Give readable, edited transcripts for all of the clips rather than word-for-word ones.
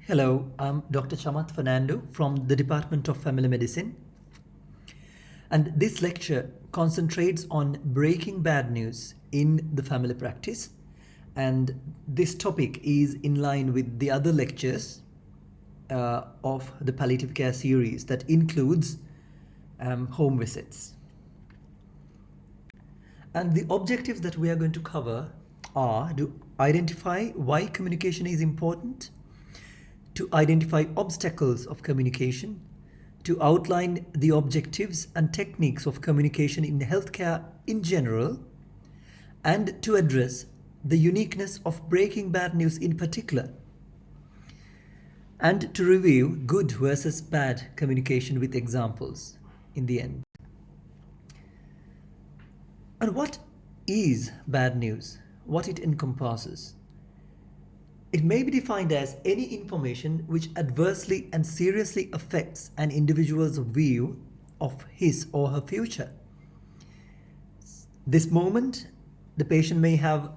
Hello, I'm Dr. Chamath Fernando from the Department of Family Medicine. And this lecture concentrates on breaking bad news in the family practice. And this topic is in line with the other lectures of the palliative care series that includes home visits. And the objectives that we are going to cover are to identify why communication is important, to identify obstacles of communication, to outline the objectives and techniques of communication in healthcare in general, and to address the uniqueness of breaking bad news in particular, and to review good versus bad communication with examples in the end. And what is bad news? What it encompasses? It may be defined as any information which adversely and seriously affects an individual's view of his or her future. This moment, the patient may have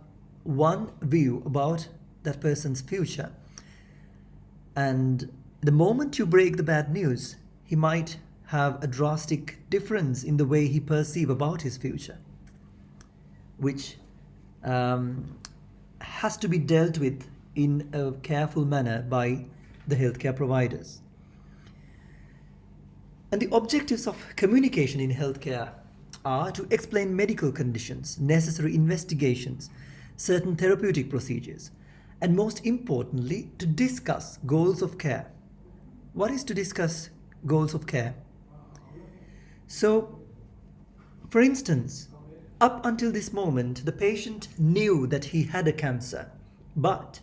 one view about that person's future, and the moment you break the bad news, he might have a drastic difference in the way he perceives about his future, which has to be dealt with in a careful manner by the healthcare providers. And the objectives of communication in healthcare are to explain medical conditions, necessary investigations, certain therapeutic procedures, and most importantly, to discuss goals of care. What is to discuss goals of care? So, for instance, up until this moment, the patient knew that he had a cancer, but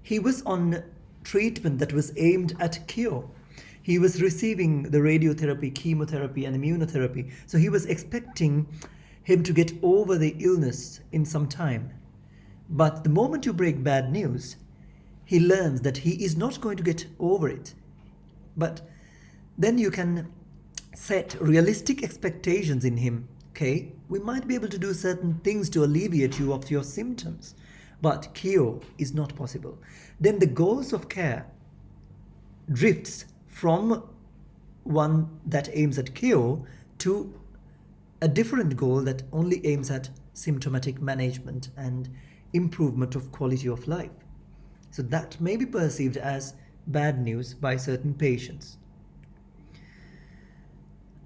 he was on treatment that was aimed at cure. He was receiving the radiotherapy, chemotherapy, and immunotherapy. So he was expecting him to get over the illness in some time. But the moment you break bad news, he learns that he is not going to get over it. But then you can set realistic expectations in him. Okay, we might be able to do certain things to alleviate you of your symptoms, but cure is not possible. Then the goals of care drifts from one that aims at cure to a different goal that only aims at symptomatic management and improvement of quality of life. So that may be perceived as bad news by certain patients.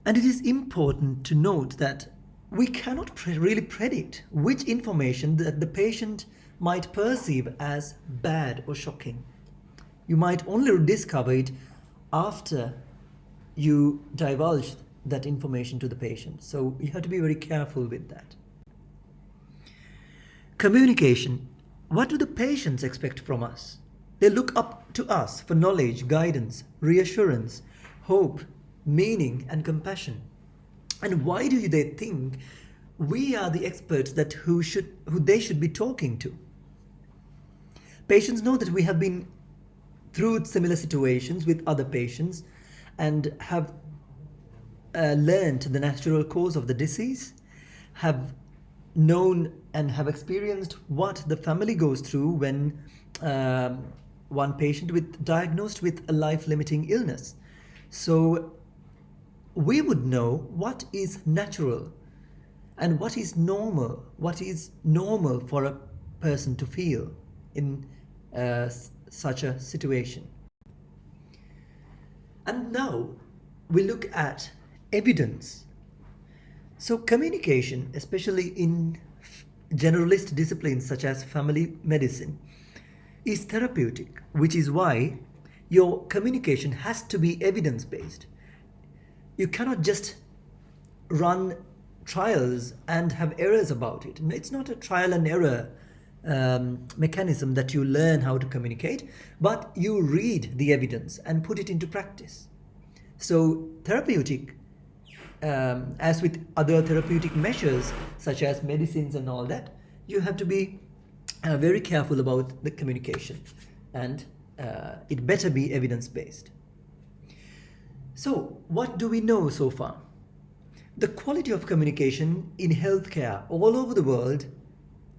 And it is important to note that we cannot really predict which information that the patient might perceive as bad or shocking. You might only discover it after you divulge that information to the patient. So you have to be very careful with that. Communication. What do the patients expect from us? They look up to us for knowledge, guidance, reassurance, hope, meaning, and compassion. And why do they think we are the experts who they should be talking to? Patients know that we have been through similar situations with other patients and have learned the natural cause of the disease, have known and have experienced what the family goes through when one patient diagnosed with a life-limiting illness. So we would know what is natural and what is normal for a person to feel in such a situation. And now we look at evidence. So communication, especially in generalist disciplines such as family medicine, is therapeutic, which is why your communication has to be evidence-based. You cannot just run trials and have errors about it. It's not a trial and error mechanism that you learn how to communicate, but you read the evidence and put it into practice. So therapeutic, as with other therapeutic measures such as medicines and all that, you have to be very careful about the communication, and it better be evidence-based. So what do we know so far? The quality of communication in healthcare all over the world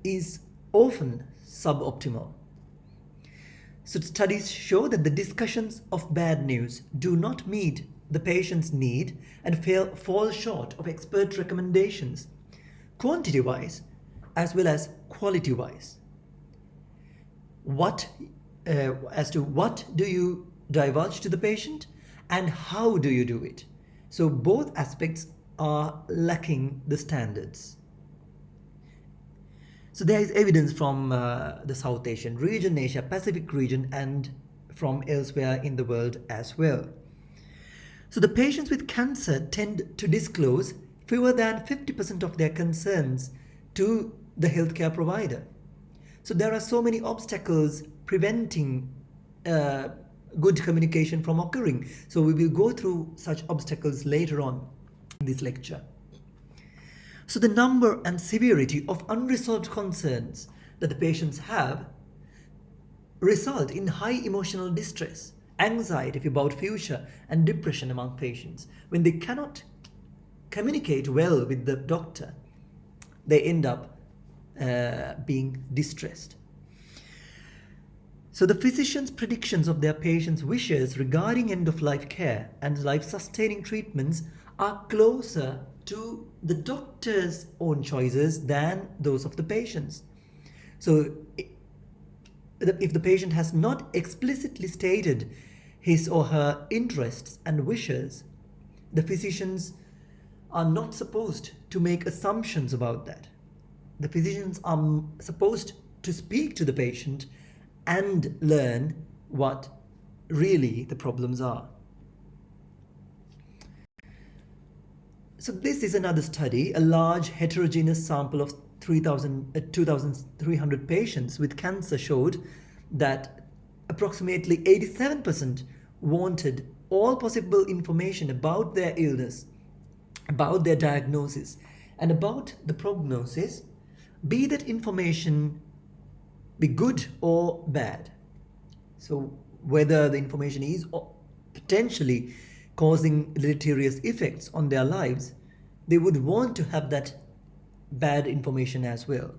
is often suboptimal. So studies show that the discussions of bad news do not meet the patient's need and fall short of expert recommendations, quantity-wise as well as quality-wise. As to what do you divulge to the patient and how do you do it? So both aspects are lacking the standards. So there is evidence from the South Asian region, Asia Pacific region, and from elsewhere in the world as well. So the patients with cancer tend to disclose fewer than 50% of their concerns to the healthcare provider. So there are so many obstacles preventing good communication from occurring. So we will go through such obstacles later on in this lecture. So the number and severity of unresolved concerns that the patients have result in high emotional distress, anxiety about future, and depression among patients. When they cannot communicate well with the doctor, they end up being distressed. So the physician's predictions of their patients' wishes regarding end-of-life care and life-sustaining treatments are closer to the doctor's own choices than those of the patients. So if the patient has not explicitly stated his or her interests and wishes, the physicians are not supposed to make assumptions about that. The physicians are supposed to speak to the patient and learn what really the problems are. So this is another study. A large heterogeneous sample of 2,300 patients with cancer showed that approximately 87% wanted all possible information about their illness, about their diagnosis, and about the prognosis, be that information be good or bad. So whether the information is potentially causing deleterious effects on their lives, they would want to have that bad information as well.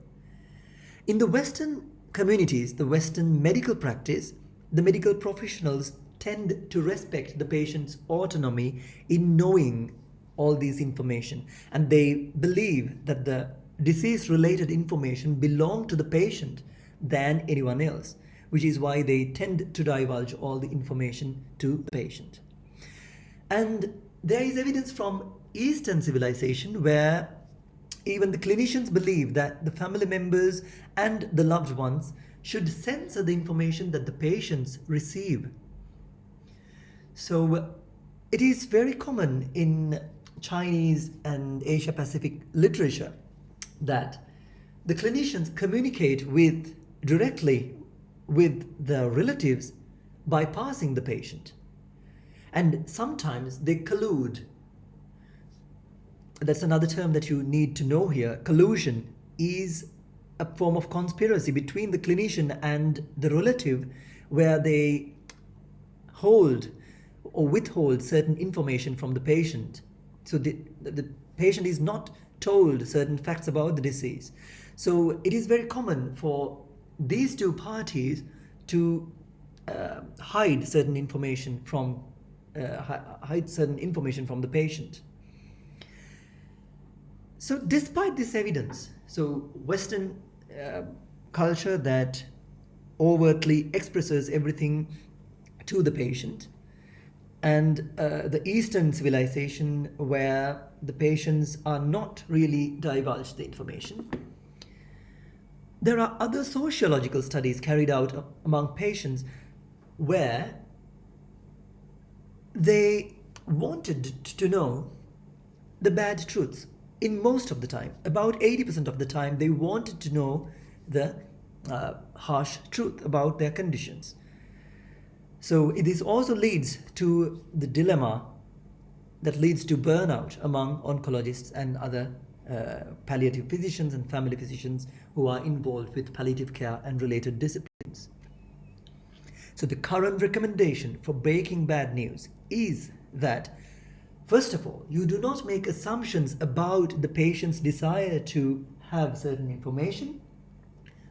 In the Western communities, the Western medical practice, the medical professionals tend to respect the patient's autonomy in knowing all this information, and they believe that the disease-related information belongs to the patient than anyone else, which is why they tend to divulge all the information to the patient. And there is evidence from Eastern civilization where even the clinicians believe that the family members and the loved ones should censor the information that the patients receive. So it is very common in Chinese and Asia Pacific literature that the clinicians communicate directly with the relatives bypassing the patient. And sometimes they collude. That's another term that you need to know here. Collusion is a form of conspiracy between the clinician and the relative where they hold or withhold certain information from the patient. So the patient is not told certain facts about the disease. So it is very common for these two parties to hide certain information from the patient. So despite this evidence, so Western culture that overtly expresses everything to the patient, and the Eastern civilization where the patients are not really divulged the information, there are other sociological studies carried out among patients where they wanted to know the bad truths. In most of the time, about 80% of the time, they wanted to know the harsh truth about their conditions. So this also leads to the dilemma that leads to burnout among oncologists and other palliative physicians and family physicians who are involved with palliative care and related disciplines. So the current recommendation for breaking bad news is that, first of all, you do not make assumptions about the patient's desire to have certain information,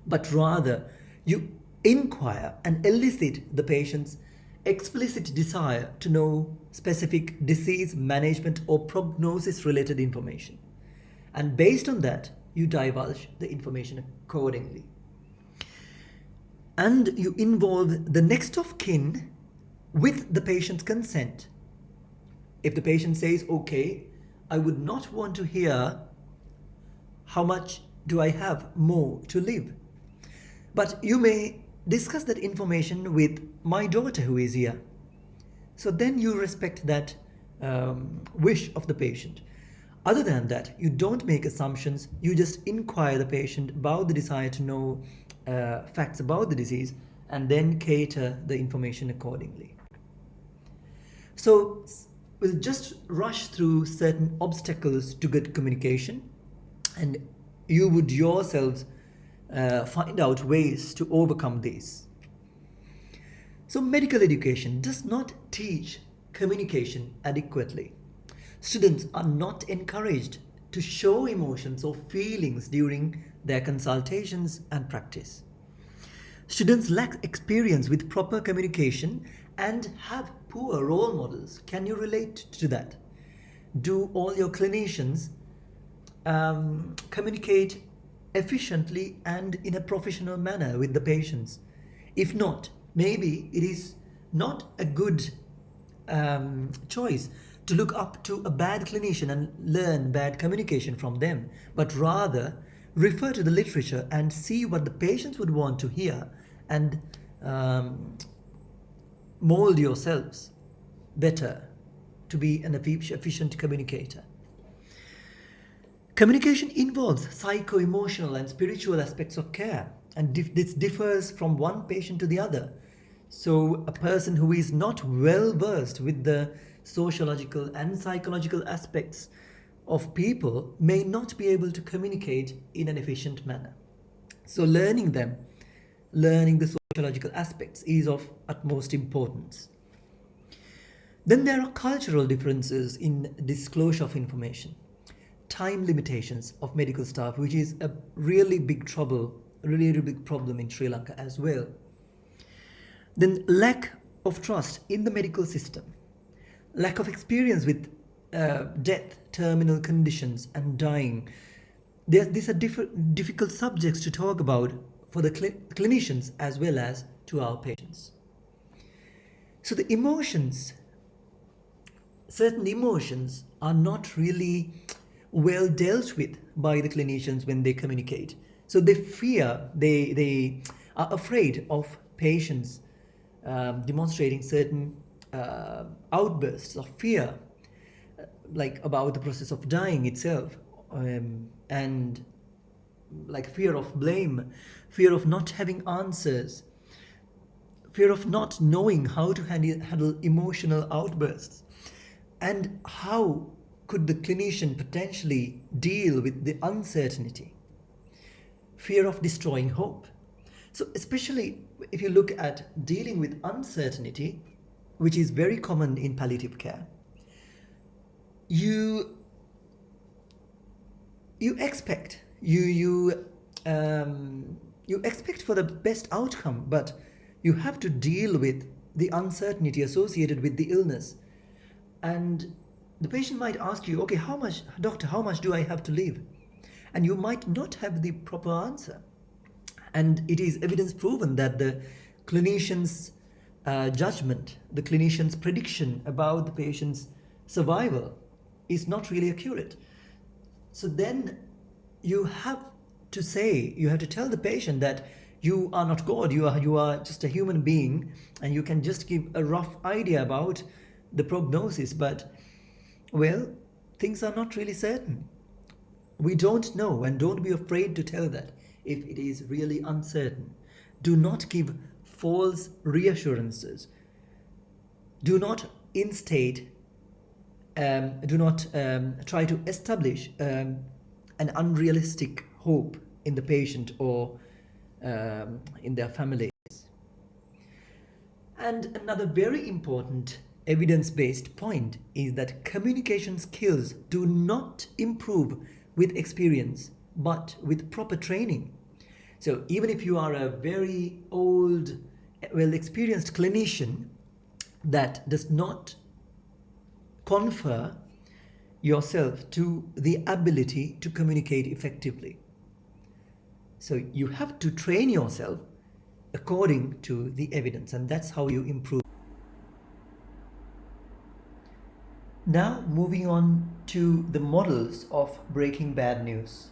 but rather you inquire and elicit the patient's explicit desire to know specific disease management or prognosis related information. And based on that, you divulge the information accordingly. And you involve the next of kin with the patient's consent. If the patient says, okay, I would not want to hear how much do I have more to live, but you may discuss that information with my daughter who is here. So then you respect that wish of the patient. Other than that, you don't make assumptions, you just inquire the patient about the desire to know facts about the disease and then cater the information accordingly. So we'll just rush through certain obstacles to good communication, and you would yourselves find out ways to overcome these. So medical education does not teach communication adequately. Students are not encouraged to show emotions or feelings during their consultations and practice. Students lack experience with proper communication and have poor role models. Can you relate to that? Do all your clinicians communicate efficiently and in a professional manner with the patients? If not, maybe it is not a good choice to look up to a bad clinician and learn bad communication from them, but rather refer to the literature and see what the patients would want to hear and mold yourselves better to be an efficient communicator. Communication involves psycho-emotional and spiritual aspects of care, and this differs from one patient to the other. So a person who is not well versed with the sociological and psychological aspects of people may not be able to communicate in an efficient manner. So learning the sociological aspects is of utmost importance. Then there are cultural differences in disclosure of information, time limitations of medical staff, which is a really big problem in Sri Lanka as well. Then lack of trust in the medical system, lack of experience with death, terminal conditions and dying. These are difficult subjects to talk about for the clinicians as well as to our patients. So the emotions, certain emotions are not really well dealt with by the clinicians when they communicate. So they fear, they are afraid of patients demonstrating certain outbursts of fear, like about the process of dying itself, and like fear of blame, fear of not having answers, fear of not knowing how to handle emotional outbursts, and how could the clinician potentially deal with the uncertainty, fear of destroying hope. So especially if you look at dealing with uncertainty, which is very common in palliative care, you expect you expect for the best outcome, but you have to deal with the uncertainty associated with the illness. And the patient might ask you, okay, doctor, how much do I have to live? And you might not have the proper answer. And it is evidence proven that the clinician's judgment, the clinician's prediction about the patient's survival is not really accurate. So then you have to tell the patient that you are not God, you are just a human being, and you can just give a rough idea about the prognosis, but well, things are not really certain. We don't know, and don't be afraid to tell that if it is really uncertain. Do not give false reassurances. Do not instate, do not try to establish an unrealistic hope in the patient or in their families. And another very important evidence-based point is that communication skills do not improve with experience, but with proper training. So even if you are a very old, well-experienced clinician, that does not confer yourself to the ability to communicate effectively. So you have to train yourself according to the evidence, and that's how you improve. Now moving on to the models of breaking bad news.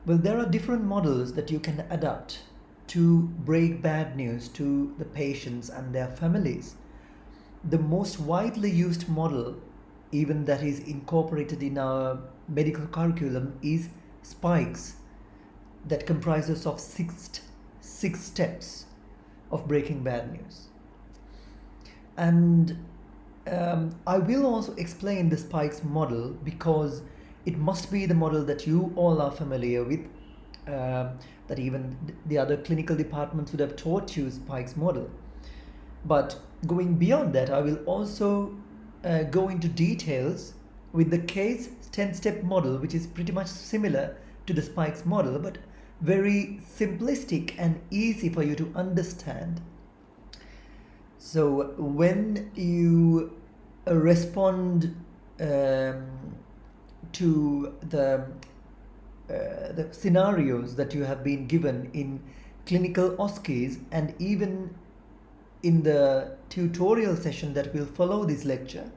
Well, there are different models that you can adapt to break bad news to the patients and their families. The most widely used model, even that is incorporated in our medical curriculum, is spikes, that comprises of six steps of breaking bad news. And I will also explain the spikes model because it must be the model that you all are familiar with, that even the other clinical departments would have taught you spikes model. But going beyond that, I will also go into details with the case 10-step model, which is pretty much similar to the spikes model, but very simplistic and easy for you to understand. So when you respond to the scenarios that you have been given in clinical OSCEs, and even in the tutorial session that will follow this lecture,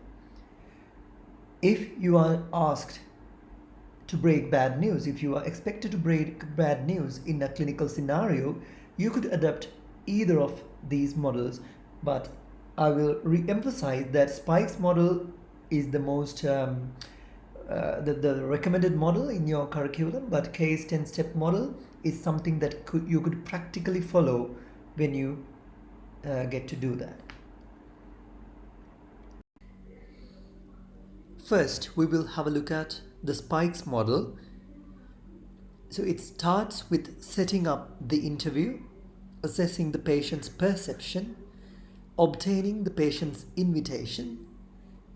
if you are asked to break bad news, if you are expected to break bad news in a clinical scenario, you could adapt either of these models. But I will re-emphasize that spikes model is the most the recommended model in your curriculum, but case 10-step model is something that you could practically follow when you get to do that. First, we will have a look at the spikes model. So it starts with setting up the interview, assessing the patient's perception, obtaining the patient's invitation,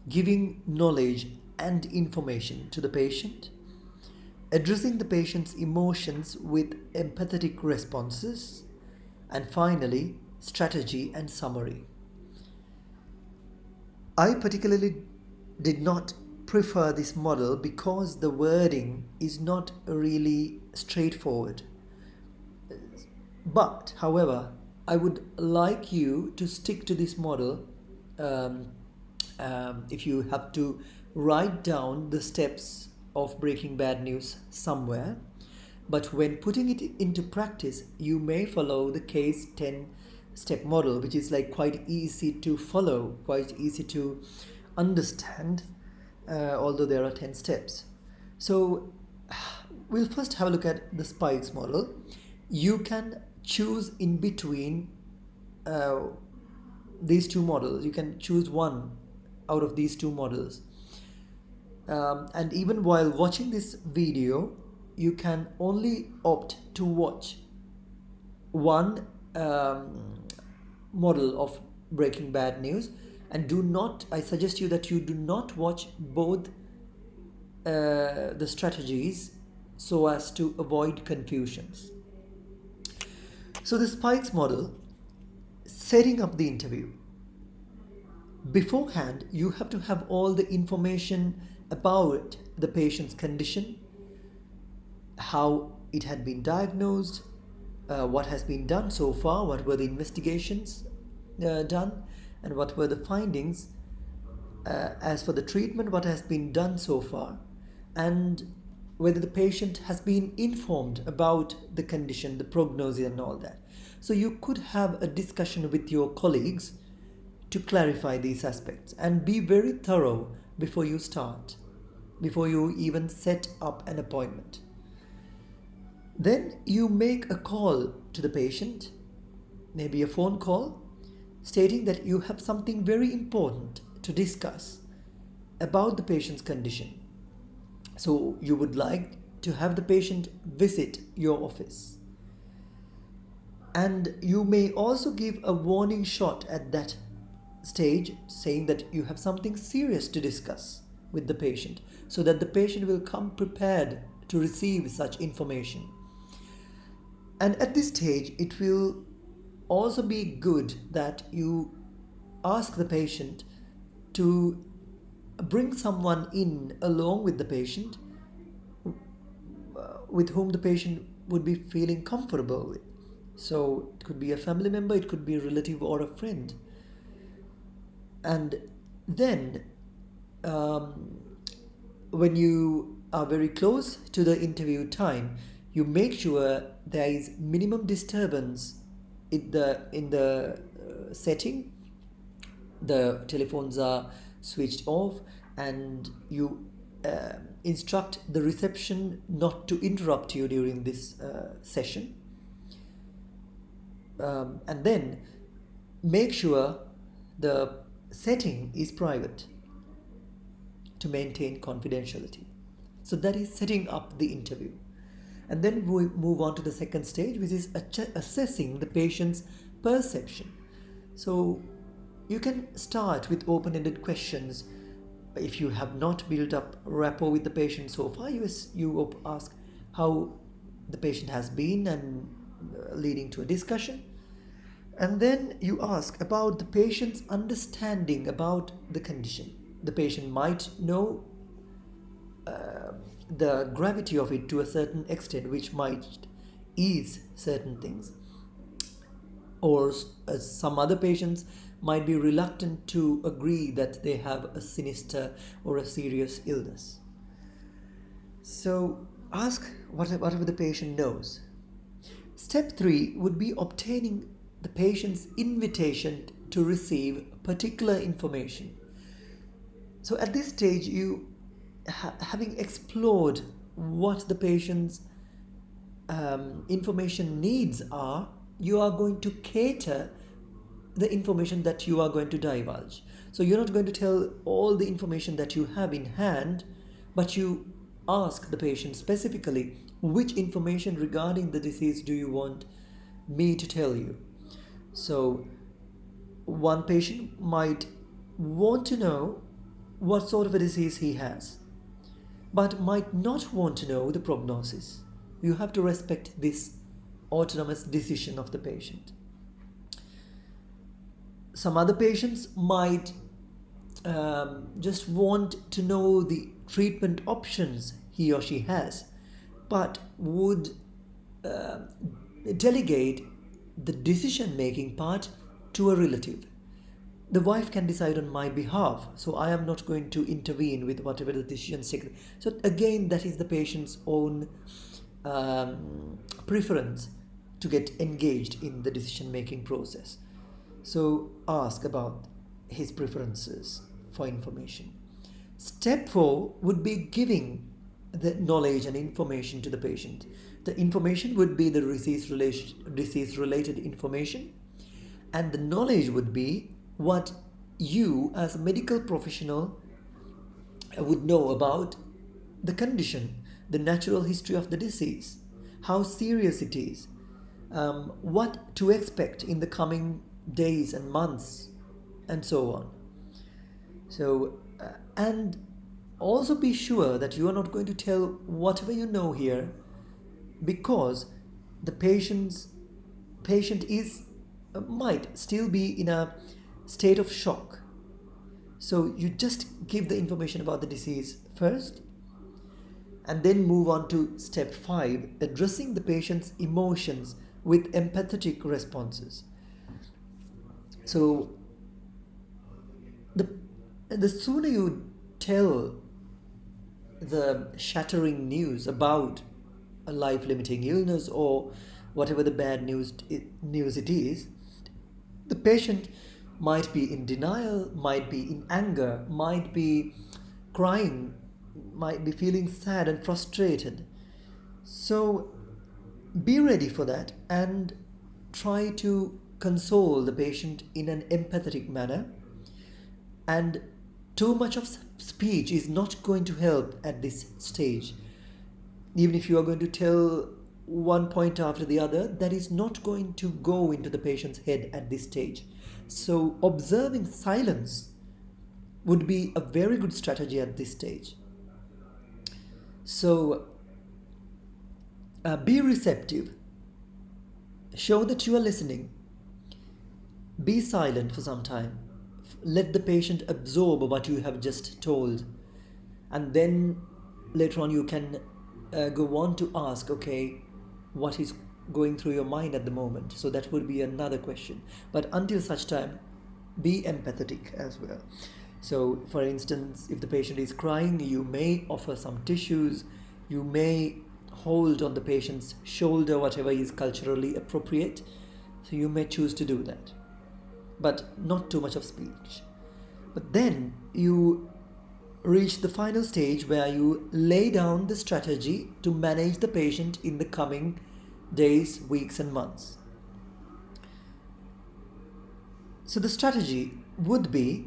giving knowledge and information to the patient, addressing the patient's emotions with empathetic responses, and finally, strategy and summary. I particularly did not prefer this model because the wording is not really straightforward. But, however, I would like you to stick to this model if you have to write down the steps of breaking bad news somewhere. But when putting it into practice, you may follow the case 10-step model, which is like quite easy to follow, quite easy to understand, although there are 10 steps. So we'll first have a look at the spikes model. You can choose in between these two models. You can choose one out of these two models. And even while watching this video, you can only opt to watch one model of breaking bad news, and I suggest you that you do not watch both the strategies so as to avoid confusions. So the spikes model, setting up the interview. Beforehand, you have to have all the information about the patient's condition, how it had been diagnosed, what has been done so far, what were the investigations done, and what were the findings. As for the treatment, what has been done so far, and whether the patient has been informed about the condition, the prognosis and all that. So you could have a discussion with your colleagues to clarify these aspects, and be very thorough before you start, before you even set up an appointment. Then you make a call to the patient, maybe a phone call, stating that you have something very important to discuss about the patient's condition. So you would like to have the patient visit your office. And you may also give a warning shot at that stage, saying that you have something serious to discuss with the patient, so that the patient will come prepared to receive such information. And at this stage, it will also be good that you ask the patient to bring someone in along with the patient with whom the patient would be feeling comfortable with. So it could be a family member, it could be a relative or a friend. And then um, when you are very close to the interview time, you make sure there is minimum disturbance in the setting. The telephones are switched off, and you instruct the reception not to interrupt you during this session. And then make sure the setting is private to maintain confidentiality. So that is setting up the interview. And then we move on to the second stage, which is assessing the patient's perception. So you can start with open-ended questions. If you have not built up rapport with the patient so far, you ask how the patient has been, and leading to a discussion. And then you ask about the patient's understanding about the condition. The patient might know the gravity of it to a certain extent, which might ease certain things. Or some other patients might be reluctant to agree that they have a sinister or a serious illness. So ask whatever the patient knows. Step 3 would be obtaining the patient's invitation to receive particular information. So at this stage, you having explored what the patient's information needs are, you are going to cater the information that you are going to divulge. So you're not going to tell all the information that you have in hand, but you ask the patient specifically, which information regarding the disease do you want me to tell you? So one patient might want to know what sort of a disease he has, but might not want to know the prognosis. You have to respect this autonomous decision of the patient. Some other patients might just want to know the treatment options he or she has, but would delegate the decision-making part to a relative. The wife can decide on my behalf, so I am not going to intervene with whatever the decision is taken. So again, that is the patient's own preference to get engaged in the decision-making process. So ask about his preferences for information. Step 4 would be giving the knowledge and information to the patient. The information would be the disease-related information, and the knowledge would be what you as a medical professional would know about the condition, the natural history of the disease, how serious it is, what to expect in the coming days and months, and so on. So, and also be sure that you are not going to tell whatever you know here, because the patient is might still be in a state of shock. So you just give the information about the disease first, and then move on to step 5, addressing the patient's emotions with empathetic responses. So the sooner you tell the shattering news about a life-limiting illness or whatever the bad news it is, the patient might be in denial, might be in anger, might be crying, might be feeling sad and frustrated. So be ready for that and try to console the patient in an empathetic manner. And too much of speech is not going to help at this stage. Even if you are going to tell one point after the other, that is not going to go into the patient's head at this stage. So observing silence would be a very good strategy at this stage. So be receptive show that you are listening. Be silent for some time. Let the patient absorb what you have just told. And then later on, you can go on to ask, okay, what is going through your mind at the moment? So that would be another question. But until such time, be empathetic as well. So, for instance, if the patient is crying, you may offer some tissues, you may hold on the patient's shoulder, whatever is culturally appropriate. So, you may choose to do that, but not too much of speech. But then you reach the final stage where you lay down the strategy to manage the patient in the coming days, weeks, and months. So, the strategy would be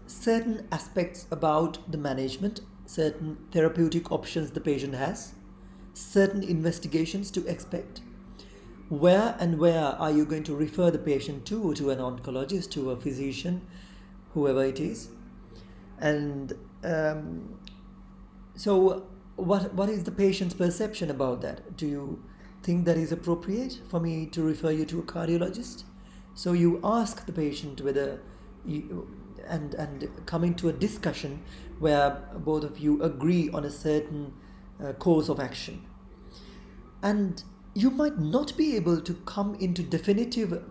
certain aspects about the management, certain therapeutic options the patient has, certain investigations to expect. Where are you going to refer the patient to an oncologist, to a physician, whoever it is? And so what is the patient's perception about that? Do you think that is appropriate for me to refer you to a cardiologist? So you ask the patient whether you, and coming to a discussion where both of you agree on a certain course of action. And you might not be able to come into definitive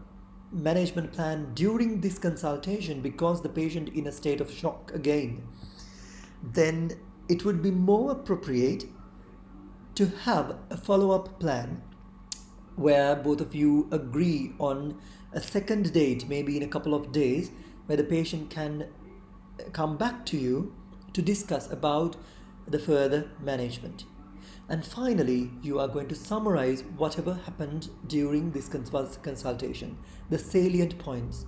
management plan during this consultation because the patient in a state of shock again. Then it would be more appropriate to have a follow-up plan where both of you agree on a second date, maybe in a couple of days, where the patient can come back to you to discuss about the further management. And finally, you are going to summarize whatever happened during this consultation, the salient points.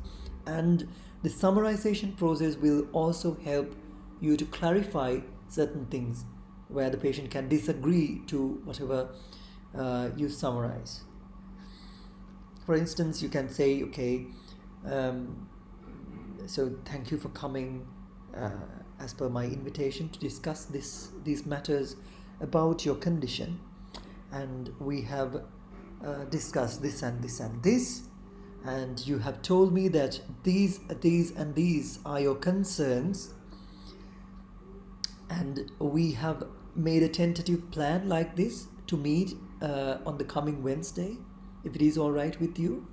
And the summarization process will also help you to clarify certain things where the patient can disagree to whatever you summarize. For instance, you can say, okay, so thank you for coming as per my invitation to discuss these matters about your condition, and we have discussed this and this and this, and you have told me that these and these are your concerns, and we have made a tentative plan like this to meet on the coming Wednesday, if it is all right with you,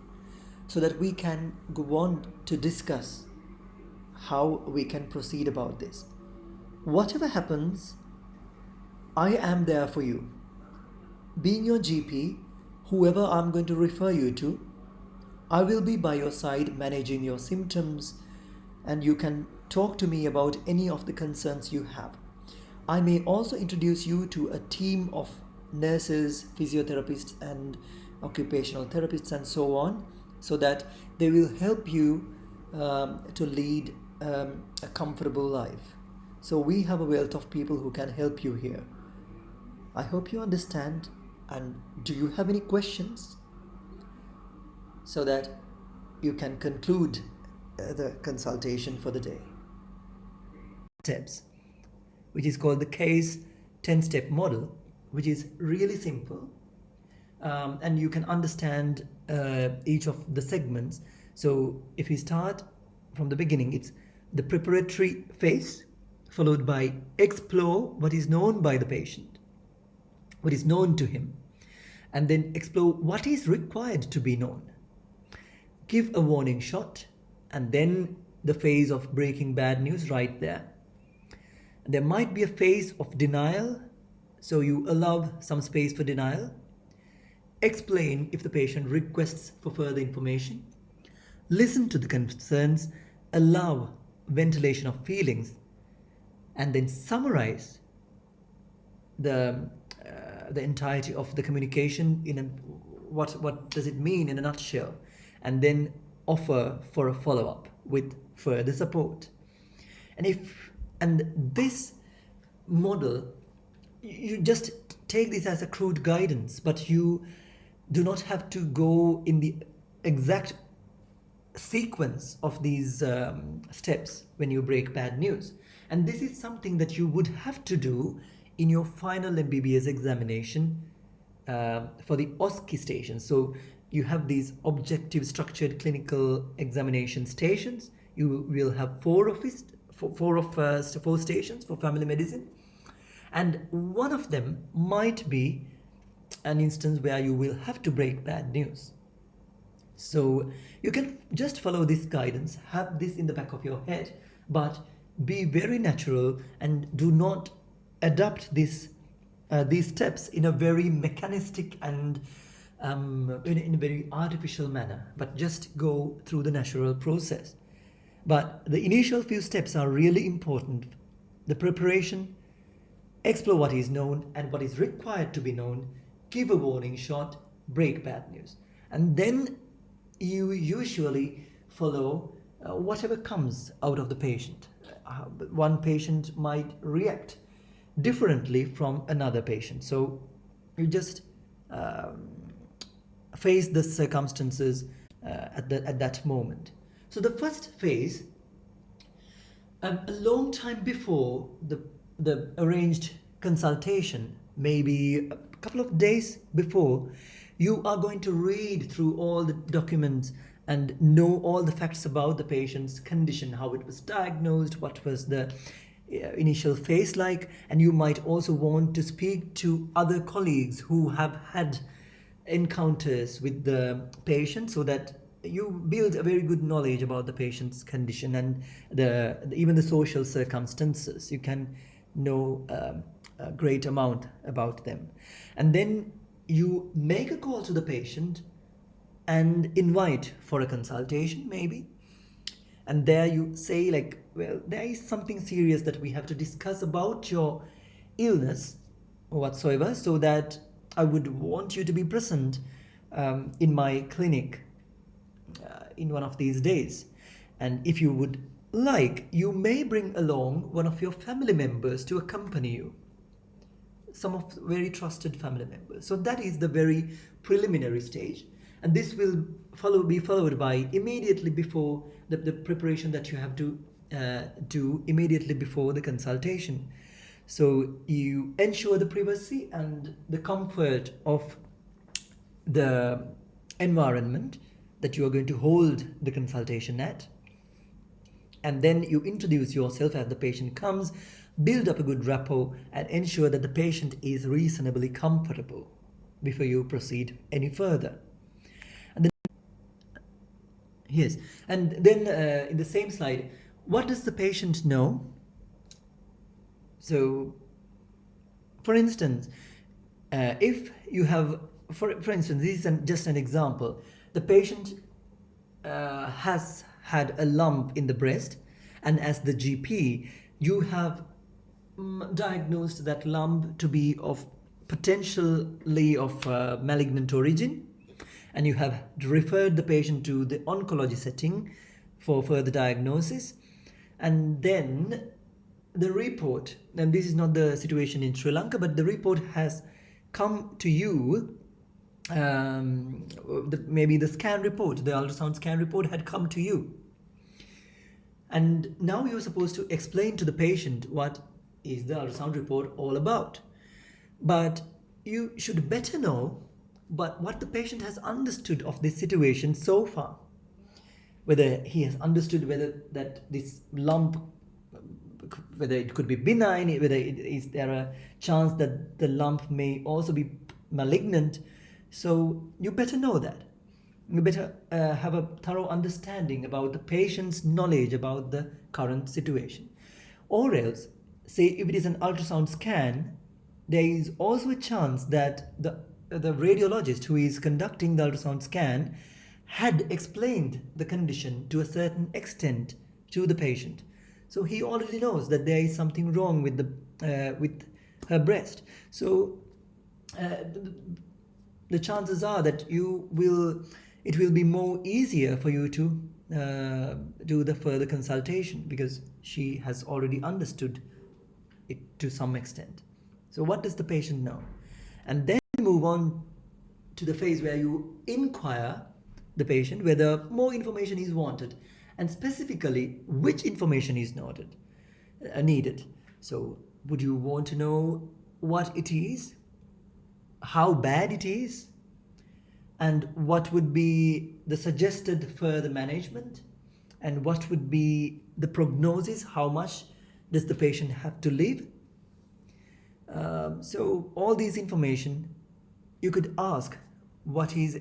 so that we can go on to discuss how we can proceed about this. Whatever happens, I am there for you. Being your GP, whoever I'm going to refer you to, I will be by your side managing your symptoms, and you can talk to me about any of the concerns you have. I may also introduce you to a team of nurses, physiotherapists, and occupational therapists, and so on, so that they will help you to lead a comfortable life. So we have a wealth of people who can help you here. I hope you understand. And do you have any questions, so that you can conclude the consultation for the day? Steps, which is called the case 10-step model, which is really simple, and you can understand each of the segments. So if we start from the beginning, it's the preparatory phase, followed by explore what is known by the patient, what is known to him, and then explore what is required to be known. Give a warning shot, and then the phase of breaking bad news right there. There might be a phase of denial, so you allow some space for denial. Explain if the patient requests for further information. Listen to the concerns, allow ventilation of feelings, and then summarize the entirety of the communication in what does it mean in a nutshell, and then offer for a follow-up with further support. And this model, you just take this as a crude guidance, but you do not have to go in the exact sequence of these steps when you break bad news. And this is something that you would have to do in your final MBBS examination for the OSCE station. So you have these objective structured clinical examination stations. You will have four stations for family medicine, and one of them might be an instance where you will have to break bad news. So you can just follow this guidance, have this in the back of your head, but be very natural and do not adapt these steps in a very mechanistic and in a very artificial manner, but just go through the natural process. But the initial few steps are really important. The preparation, explore what is known and what is required to be known, give a warning shot, break bad news. And then you usually follow whatever comes out of the patient. One patient might react differently from another patient. So you just face the circumstances at that moment. So the first phase, a long time before the arranged consultation, maybe a couple of days before, you are going to read through all the documents and know all the facts about the patient's condition, how it was diagnosed, what was the initial phase like, and you might also want to speak to other colleagues who have had encounters with the patient, so that you build a very good knowledge about the patient's condition and even the social circumstances. You can know a great amount about them. And then you make a call to the patient and invite for a consultation maybe. And there you say, like, well, there is something serious that we have to discuss about your illness or whatsoever, so that I would want you to be present in my clinic in one of these days. And if you would like, you may bring along one of your family members to accompany you, some of very trusted family members. So that is the very preliminary stage, and this will be followed by immediately before the preparation that you have to do immediately before the consultation. So you ensure the privacy and the comfort of the environment that you are going to hold the consultation at. And then you introduce yourself as the patient comes, build up a good rapport, and ensure that the patient is reasonably comfortable before you proceed any further. And then, yes, and then in the same slide, what does the patient know? So, for instance, if you have, for instance, this is just an example. The patient has had a lump in the breast, and as the GP, you have diagnosed that lump to be potentially of malignant origin, and you have referred the patient to the oncology setting for further diagnosis. And then the report, and this is not the situation in Sri Lanka, but the report has come to you. Maybe the scan report, the ultrasound scan report had come to you, and now you're supposed to explain to the patient what is the ultrasound report all about. But you should better know what the patient has understood of this situation so far, whether he has understood whether that this lump, whether it could be benign, whether is there a chance that the lump may also be malignant. So you better know that. You better have a thorough understanding about the patient's knowledge about the current situation. Or else, say if it is an ultrasound scan, there is also a chance that the radiologist who is conducting the ultrasound scan had explained the condition to a certain extent to the patient. So he already knows that there is something wrong with her breast. So the chances are that it will be more easier for you to do the further consultation, because she has already understood it to some extent. So what does the patient know? And then move on to the phase where you inquire the patient whether more information is wanted, and specifically which information is needed. So would you want to know what it is, how bad it is, and what would be the suggested further management, and what would be the prognosis, how much does the patient have to live. So all these information you could ask what is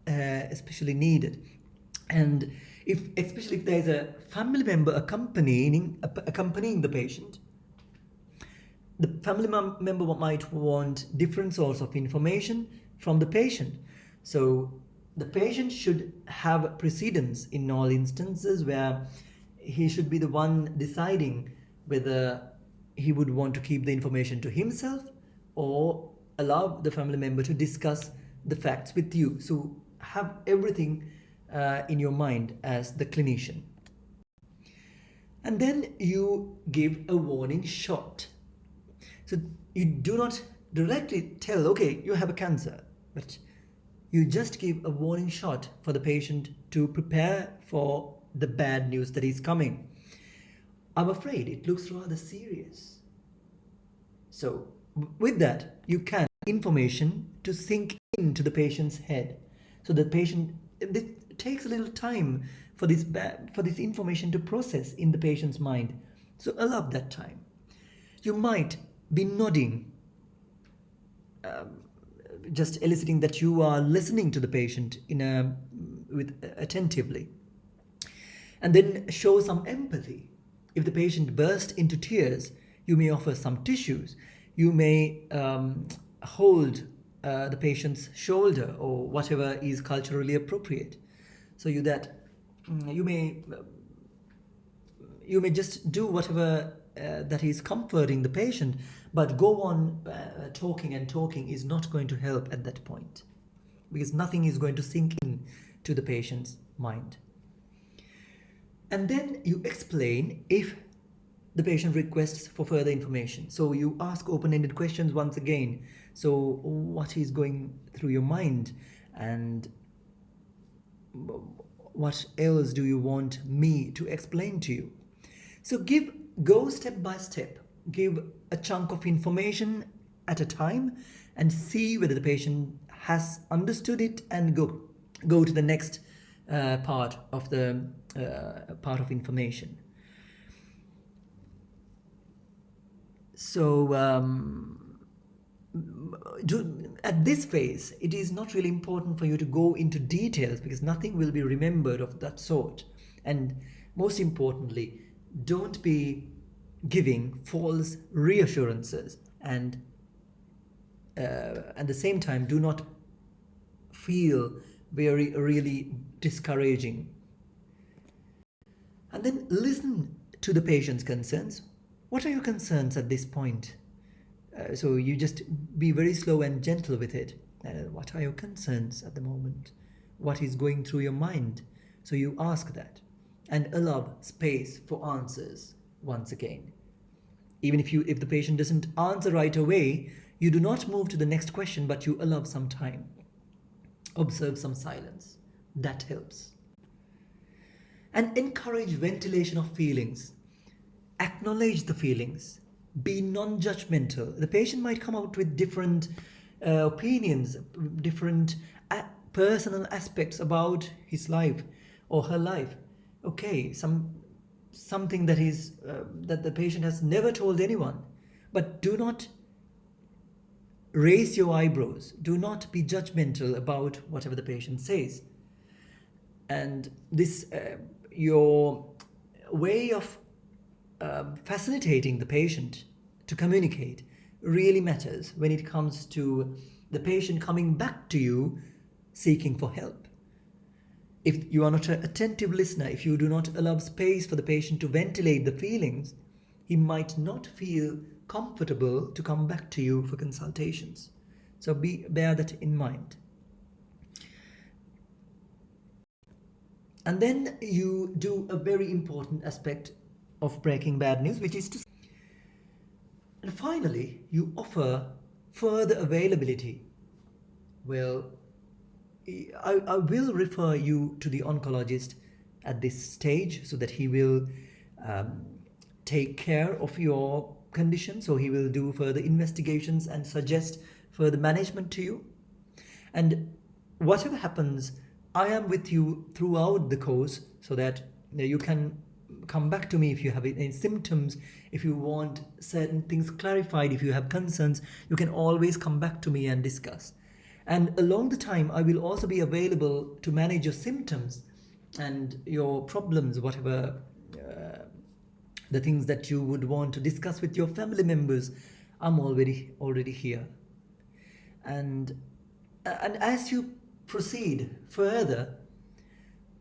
especially needed. And especially if there is a family member accompanying the patient, the family member might want different sorts of information from the patient. So the patient should have precedence in all instances, where he should be the one deciding whether he would want to keep the information to himself or allow the family member to discuss the facts with you. So have everything in your mind as the clinician. And then you give a warning shot. So you do not directly tell, okay, you have a cancer, but you just give a warning shot for the patient to prepare for the bad news that is coming. I'm afraid it looks rather serious. So with that, you can information to sink into the patient's head. So the patient, it takes a little time for this information to process in the patient's mind. So allow that time. You might be nodding, just eliciting that you are listening to the patient attentively, and then show some empathy. If the patient bursts into tears, you may offer some tissues. You may hold the patient's shoulder or whatever is culturally appropriate. So you may just do whatever that is comforting the patient, but go on talking is not going to help at that point, because nothing is going to sink in to the patient's mind. And then you explain if the patient requests for further information. So you ask open-ended questions once again. So what is going through your mind, and what else do you want me to explain to you? So go step by step, give a chunk of information at a time, and see whether the patient has understood it, and go to the next part of information. So at this phase, it is not really important for you to go into details, because nothing will be remembered of that sort. And most importantly, don't be giving false reassurances, and at the same time, do not feel really discouraging. And then listen to the patient's concerns. What are your concerns at this point? So you just be very slow and gentle with it. What are your concerns at the moment? What is going through your mind? So you ask that, and allow space for answers once again. Even if the patient doesn't answer right away, you do not move to the next question, but you allow some time. Observe some silence. That helps. And encourage ventilation of feelings. Acknowledge the feelings. Be non-judgmental. The patient might come out with different opinions, different personal aspects about his life or her life. Okay, something that is that the patient has never told anyone. But do not raise your eyebrows. Do not be judgmental about whatever the patient says. And this, your way of facilitating the patient to communicate really matters when it comes to the patient coming back to you seeking for help. If you are not an attentive listener, if you do not allow space for the patient to ventilate the feelings, he might not feel comfortable to come back to you for consultations. So bear that in mind. And then you do a very important aspect of breaking bad news, which is to... And finally, you offer further availability. Well, I will refer you to the oncologist at this stage, so that he will take care of your condition. So he will do further investigations and suggest further management to you. And whatever happens, I am with you throughout the course, so that you can come back to me if you have any symptoms, if you want certain things clarified, if you have concerns, you can always come back to me and discuss. And along the time, I will also be available to manage your symptoms and your problems, whatever the things that you would want to discuss with your family members. I'm already here. And as you proceed further,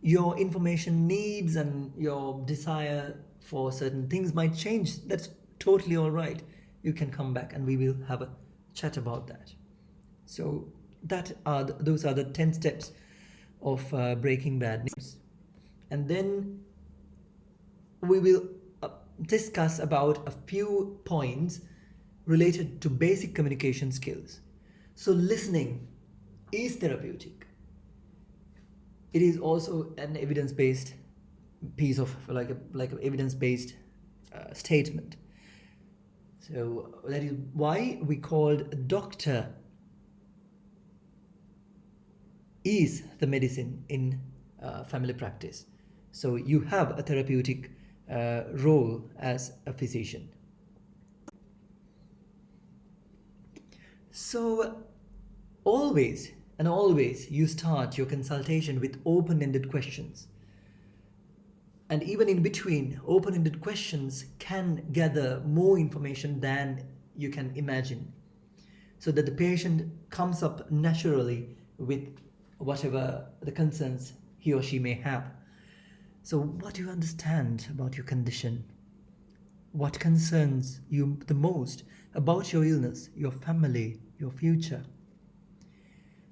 your information needs and your desire for certain things might change. That's totally all right. You can come back and we will have a chat about that. So those are the 10 steps of breaking bad news. And then we will discuss about a few points related to basic communication skills. So listening is therapeutic. It is also an evidence-based piece of like an evidence-based statement. So that is why we called doctor is the medicine in family practice. So you have a therapeutic role as a physician. So always you start your consultation with open-ended questions. And even in between, open-ended questions can gather more information than you can imagine, so that the patient comes up naturally with whatever the concerns he or she may have. So what do you understand about your condition? What concerns you the most about your illness, your family, your future?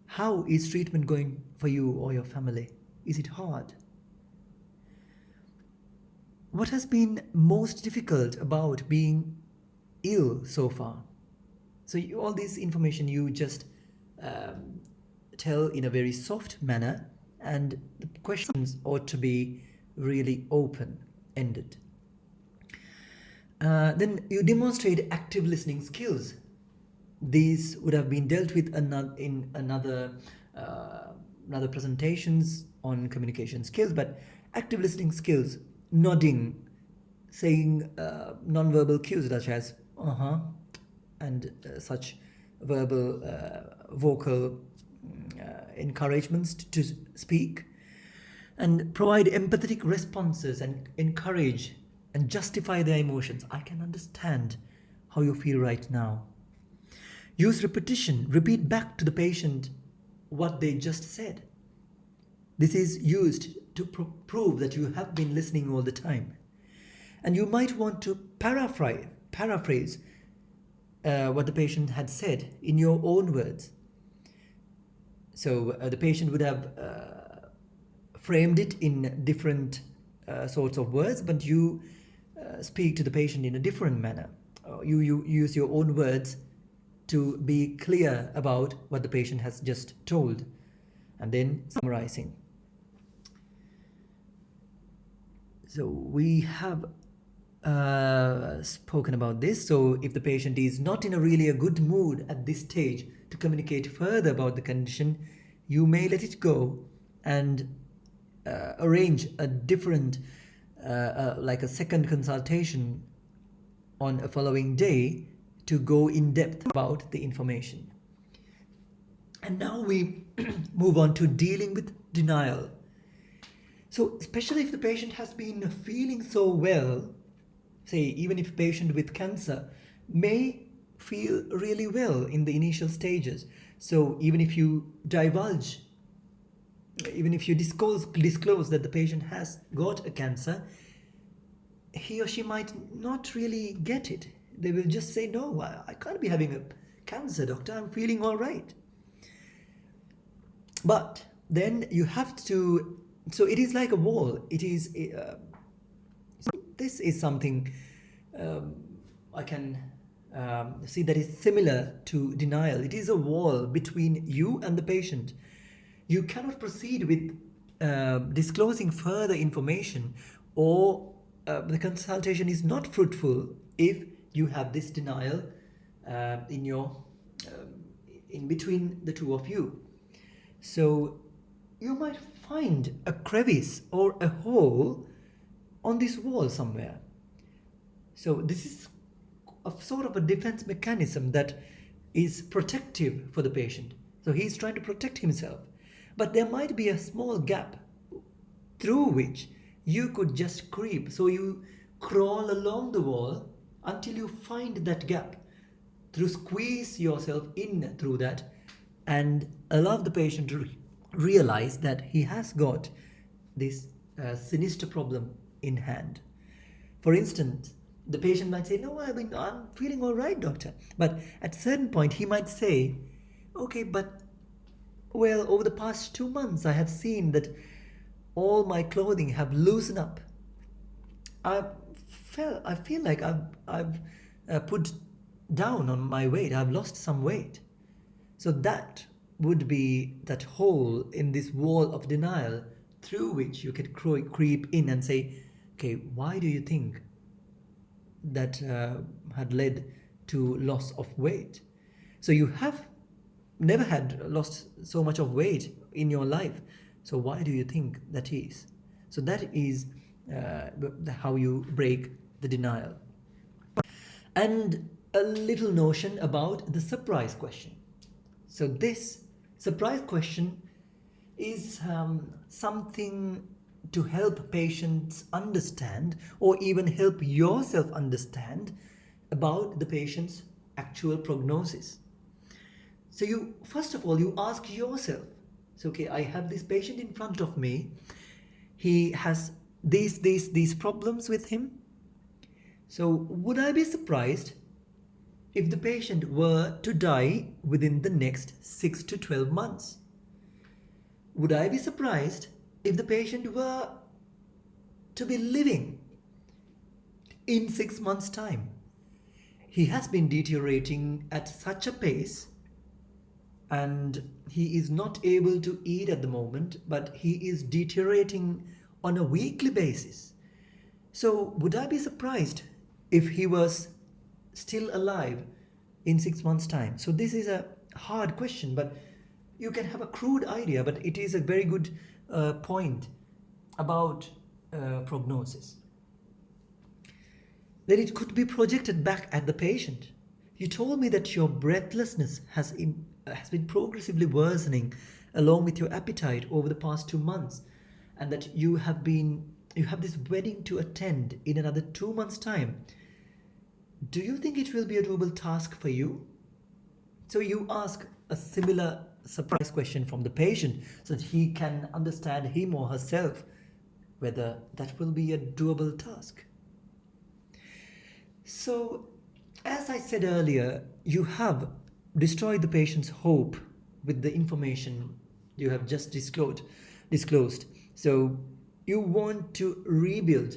How is treatment going for you or your family? Is it hard? What has been most difficult about being ill so far? So all this information you just tell in a very soft manner, and the questions ought to be really open-ended. Then you demonstrate active listening skills. These would have been dealt with in another presentations on communication skills, but active listening skills, nodding, saying non-verbal cues such as and such verbal vocal encouragements to speak, and provide empathetic responses and encourage and justify their emotions. I can understand how you feel right now. Use repetition. Repeat back to the patient what they just said. This is used to prove that you have been listening all the time. And you might want to paraphrase what the patient had said in your own words. So the patient would have framed it in different sorts of words, but you speak to the patient in a different manner. You use your own words to be clear about what the patient has just told, and then summarizing. So we have spoken about this. So if the patient is not in a good mood at this stage to communicate further about the condition, you may let it go and arrange a different, like a second consultation on a following day to go in depth about the information. And now we move on to dealing with denial. So especially if the patient has been feeling so well, say even if a patient with cancer may feel really well in the initial stages. So even if you divulge, even if you disclose that the patient has got a cancer, he or she might not really get it. They will just say, no, I can't be having a cancer, doctor. I'm feeling all right. But then you have to, so it is like a wall. It is, this is something I can see that is similar to denial. It is a wall between you and the patient. You cannot proceed with disclosing further information, or the consultation is not fruitful if you have this denial in between the two of you. So you might find a crevice or a hole on this wall somewhere. So this is a sort of a defense mechanism that is protective for the patient. So he's trying to protect himself. But there might be a small gap through which you could just creep. So you crawl along the wall until you find that gap. Through squeeze yourself in through that and allow the patient to realize that he has got this sinister problem in hand. For instance, the patient might say, "No, I'm feeling all right, doctor." But at a certain point, he might say, "Okay, but well, over the past 2 months, I have seen that all my clothing have loosened up. I feel like I've put down on my weight. I've lost some weight." So that would be that hole in this wall of denial through which you could creep in and say, "Okay, why do you think that had led to loss of weight?" So you have never had lost so much of weight in your life. So why do you think that is? So that is how you break the denial. And a little notion about the surprise question. So this surprise question is something to help patients understand, or even help yourself understand about the patient's actual prognosis. So you, first of all, you ask yourself, so okay, I have this patient in front of me. He has these problems with him. So would I be surprised if the patient were to die within the next 6 to 12 months? Would I be surprised if the patient were to be living in 6 months' time? He has been deteriorating at such a pace, and he is not able to eat at the moment, but he is deteriorating on a weekly basis. So would I be surprised if he was still alive in 6 months' time? So this is a hard question, but you can have a crude idea, but it is a very good point about prognosis. Then it could be projected back at the patient. You told me that your breathlessness has been progressively worsening along with your appetite over the past 2 months, and that you have this wedding to attend in another 2 months' time. Do you think it will be a doable task for you? So you ask a similar surprise question from the patient so that he can understand, him or herself, whether that will be a doable task. So, as I said earlier, you have destroyed the patient's hope with the information you have just disclosed. So you want to rebuild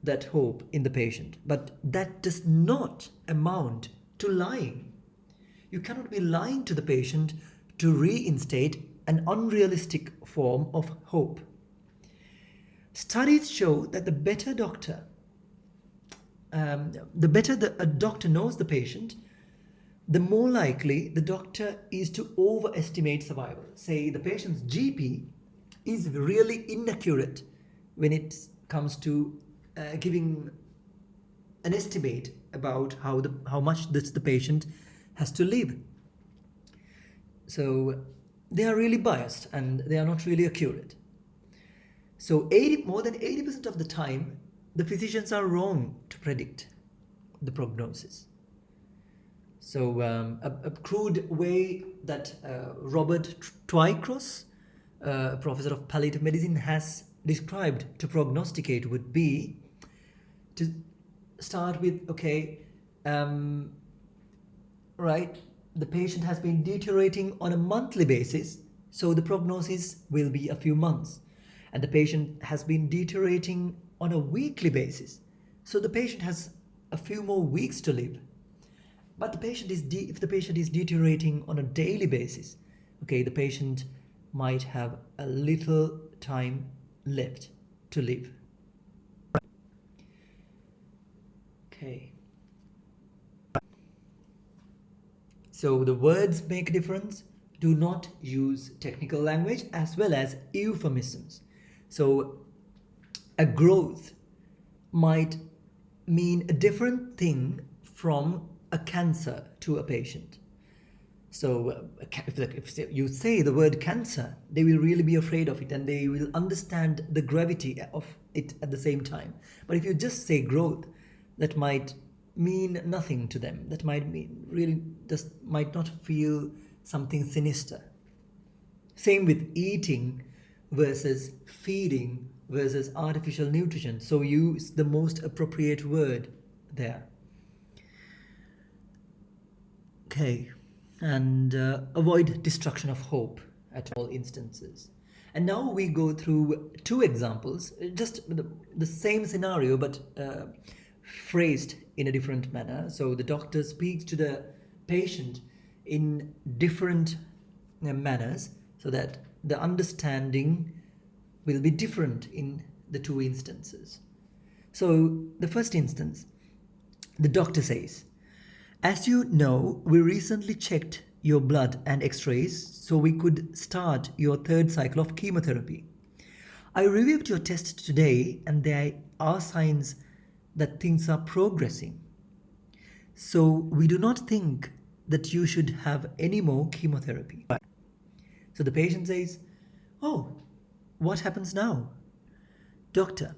that hope in the patient, but that does not amount to lying. You cannot be lying to the patient to reinstate an unrealistic form of hope. Studies show that the better a doctor knows the patient, the more likely the doctor is to overestimate survival. Say the patient's GP is really inaccurate when it comes to giving an estimate about how much the patient has to live. So they are really biased and they are not really accurate. So more than 80% of the time, the physicians are wrong to predict the prognosis. So a crude way that Robert Twycross, a professor of palliative medicine, has described to prognosticate would be to start with, right, the patient has been deteriorating on a monthly basis, so the prognosis will be a few months. And the patient has been deteriorating on a weekly basis, so the patient has a few more weeks to live. But if the patient is deteriorating on a daily basis, the patient might have a little time left to live. Okay. So the words make a difference. do not use technical language as well as euphemisms. So a growth might mean a different thing from a cancer to a patient. So if you say the word cancer, they will really be afraid of it and they will understand the gravity of it at the same time. But if you just say growth, that might mean nothing to them. That might mean really just might not feel something sinister. Same with eating versus feeding versus artificial nutrition. So use the most appropriate word there. Okay. And avoid destruction of hope at all instances. And now we go through two examples, just the same scenario but phrased in a different manner. So the doctor speaks to the patient in different manners so that the understanding will be different in the two instances. So the first instance, the doctor says, "As you know, we recently checked your blood and x-rays so we could start your third cycle of chemotherapy. I reviewed your test today and there are signs that things are progressing. So we do not think that you should have any more chemotherapy." So the patient says, "Oh, what happens now?" "Doctor,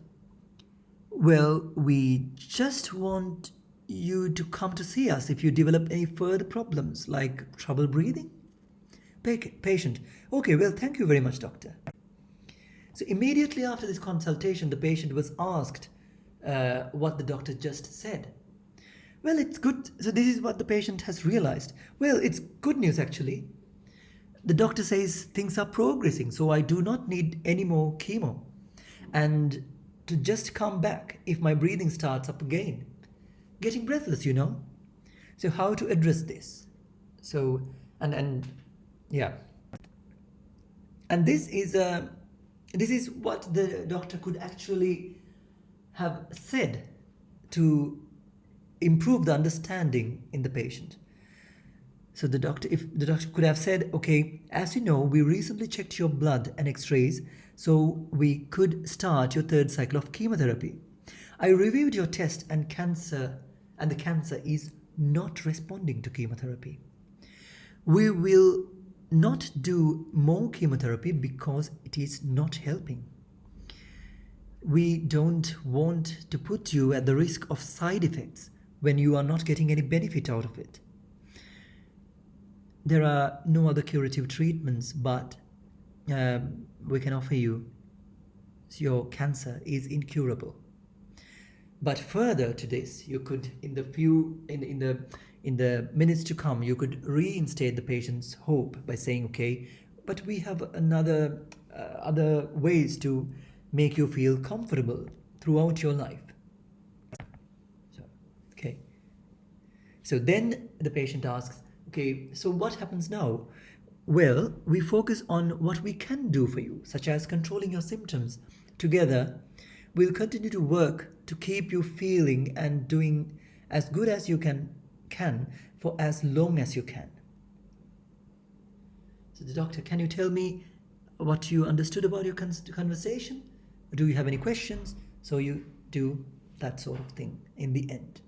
well, we just want you to come to see us if you develop any further problems like trouble breathing." Patient, "Okay, well, thank you very much, doctor." So immediately after this consultation, the patient was asked what the doctor just said. Well, it's good. So this is what the patient has realized. Well, it's good news actually. The doctor says things are progressing, so I do not need any more chemo. And to just come back if my breathing starts up again. Getting breathless, you know. So how to address this? So and yeah. And this is what the doctor could actually have said to improve the understanding in the patient. So if the doctor could have said, "Okay, as you know, we recently checked your blood and x-rays, so we could start your third cycle of chemotherapy. I reviewed your test and the cancer is not responding to chemotherapy. We will not do more chemotherapy because it is not helping. We don't want to put you at the risk of side effects when you are not getting any benefit out of it. There are no other curative treatments, but we can offer you. So your cancer is incurable. But further to this, you could, in the minutes to come, you could reinstate the patient's hope by saying, "Okay, but we have other ways to make you feel comfortable throughout your life." So then the patient asks, "Okay, so what happens now?" "Well, we focus on what we can do for you, such as controlling your symptoms. Together, we'll continue to work to keep you feeling and doing as good as you can for as long as you can." So the doctor, "Can you tell me what you understood about your conversation? Do you have any questions?" So you do that sort of thing in the end.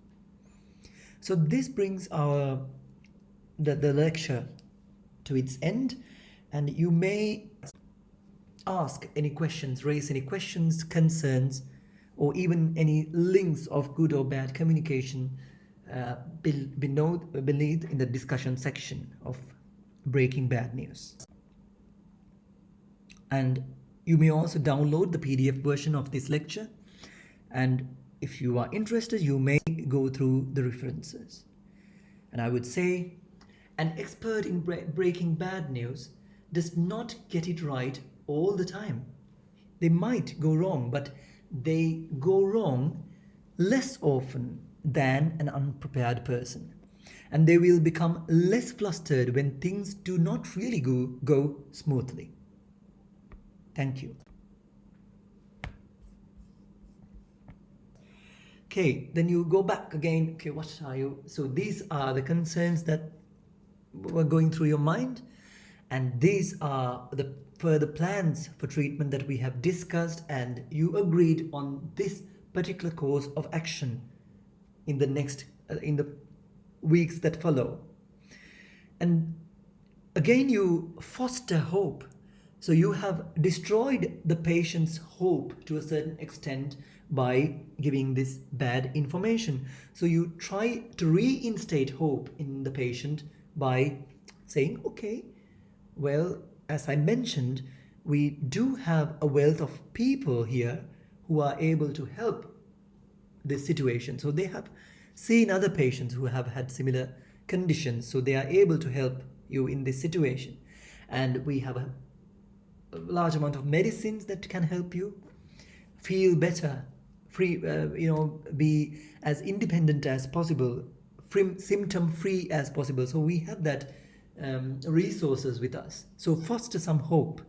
So this brings the lecture to its end, and you may ask any questions, raise any questions, concerns, or even any links of good or bad communication beneath in the discussion section of Breaking Bad News. And you may also download the PDF version of this lecture, and if you are interested, you may go through the references. And I would say, an expert in breaking bad news does not get it right all the time. They might go wrong, but they go wrong less often than an unprepared person. And they will become less flustered when things do not really go smoothly. Thank you. Okay, then you go back again. Okay, what are you? So these are the concerns that were going through your mind. And these are the further plans for treatment that we have discussed, and you agreed on this particular course of action in the weeks that follow. And again, you foster hope. So you have destroyed the patient's hope to a certain extent by giving this bad information. So you try to reinstate hope in the patient by saying, okay, well, as I mentioned, we do have a wealth of people here who are able to help this situation. So they have seen other patients who have had similar conditions, so they are able to help you in this situation. And we have a large amount of medicines that can help you feel better, free, be as independent as possible, symptom free as possible. So we have that resources with us. So foster some hope.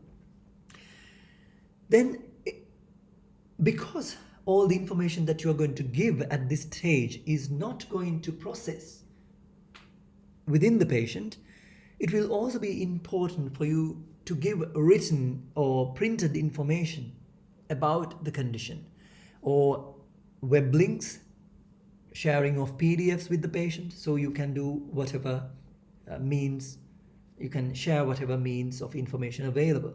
Then, because all the information that you are going to give at this stage is not going to process within the patient, it will also be important for you to give written or printed information about the condition, or web links, sharing of PDFs with the patient, so you can do whatever means, you can share whatever means of information available.